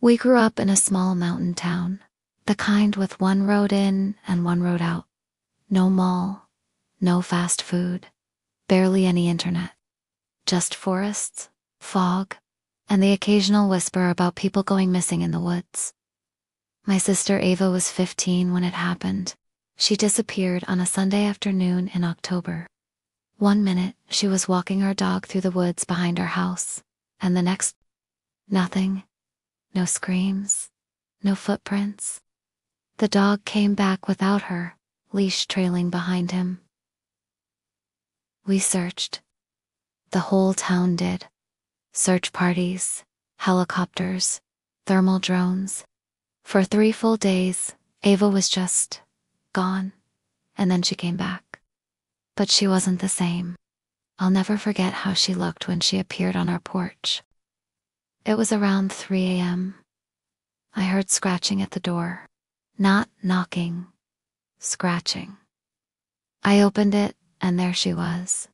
We grew up in a small mountain town, the kind with one road in and one road out. No mall, no fast food, barely any internet. Just forests, fog, and the occasional whisper about people going missing in the woods. My sister Ava was 15 when it happened. She disappeared on a Sunday afternoon in October. One minute, she was walking our dog through the woods behind our house, and the next, nothing. No screams, no footprints. The dog came back without her, leash trailing behind him. We searched. The whole town did. Search parties, helicopters, thermal drones. For 3 full days, Ava was just gone, and then she came back. But she wasn't the same. I'll never forget how she looked when she appeared on our porch. It was around 3 a.m. I heard scratching at the door. Not knocking, scratching. I opened it, and there she was,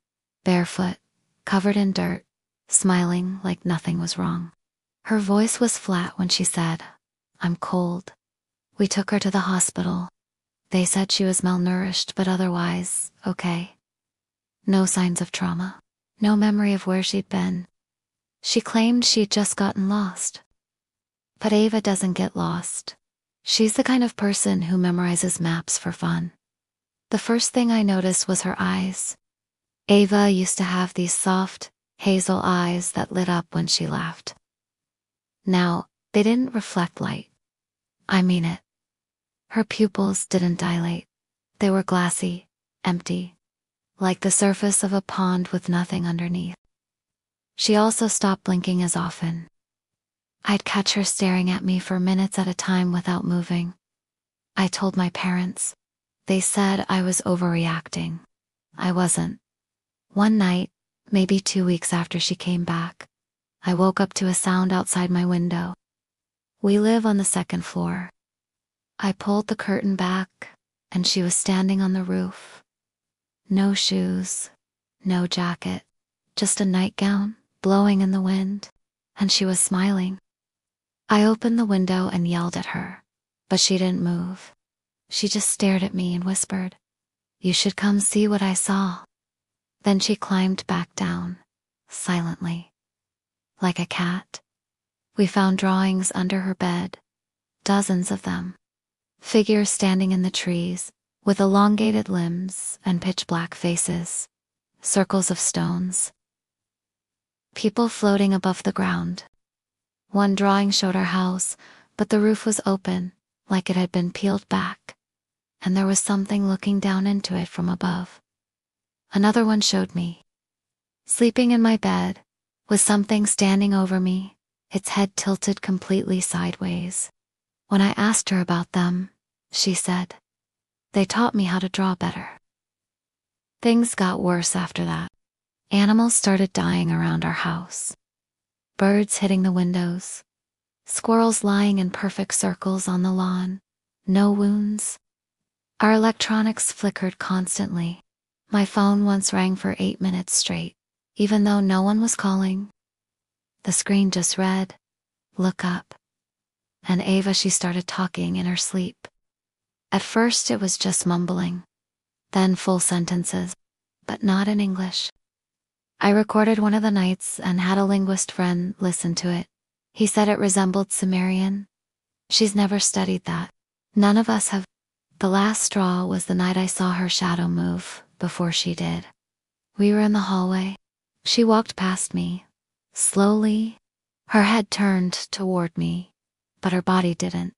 barefoot, covered in dirt, smiling like nothing was wrong. Her voice was flat when she said, "I'm cold." We took her to the hospital. They said she was malnourished, but otherwise, okay. No signs of trauma. No memory of where she'd been. She claimed she'd just gotten lost. But Ava doesn't get lost. She's the kind of person who memorizes maps for fun. The first thing I noticed was her eyes. Ava used to have these soft, hazel eyes that lit up when she laughed. Now, they didn't reflect light. I mean it. Her pupils didn't dilate. They were glassy, empty, like the surface of a pond with nothing underneath. She also stopped blinking as often. I'd catch her staring at me for minutes at a time without moving. I told my parents. They said I was overreacting. I wasn't. One night, maybe 2 weeks after she came back, I woke up to a sound outside my window. We live on the 2nd floor. I pulled the curtain back, and she was standing on the roof. No shoes, no jacket, just a nightgown blowing in the wind, and she was smiling. I opened the window and yelled at her, but she didn't move. She just stared at me and whispered, "You should come see what I saw." Then she climbed back down, silently, like a cat. We found drawings under her bed, dozens of them. Figures standing in the trees, with elongated limbs and pitch-black faces. Circles of stones. People floating above the ground. One drawing showed our house, but the roof was open, like it had been peeled back, and there was something looking down into it from above. Another one showed me, sleeping in my bed, with something standing over me, its head tilted completely sideways. When I asked her about them, she said, "They taught me how to draw better." Things got worse after that. Animals started dying around our house. Birds hitting the windows. Squirrels lying in perfect circles on the lawn. No wounds. Our electronics flickered constantly. My phone once rang for 8 minutes straight, even though no one was calling. The screen just read, "Look up." And Ava, she started talking in her sleep. At first it was just mumbling, then full sentences, but not in English. I recorded one of the nights and had a linguist friend listen to it. He said it resembled Sumerian. She's never studied that. None of us have. The last straw was the night I saw her shadow move, before she did. We were in the hallway. She walked past me, slowly, her head turned toward me, but her body didn't.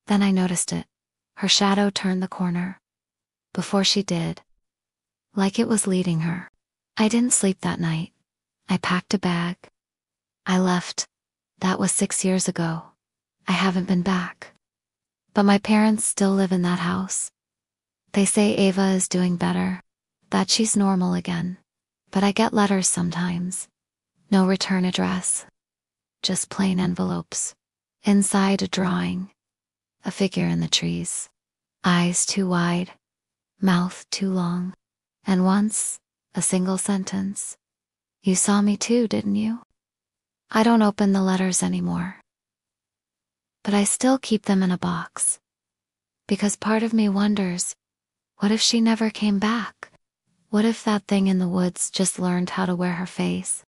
Then I noticed it. Her shadow turned the corner. Before she did, like it was leading her. I didn't sleep that night. I packed a bag. I left. That was 6 years ago. I haven't been back. But my parents still live in that house. They say Ava is doing better, that she's normal again. But I get letters sometimes. No return address. Just plain envelopes. Inside a drawing. A figure in the trees. Eyes too wide. Mouth too long. And once, a single sentence. "You saw me too, didn't you?" I don't open the letters anymore. but I still keep them in a box. Because part of me wonders, what if she never came back? What if that thing in the woods just learned how to wear her face?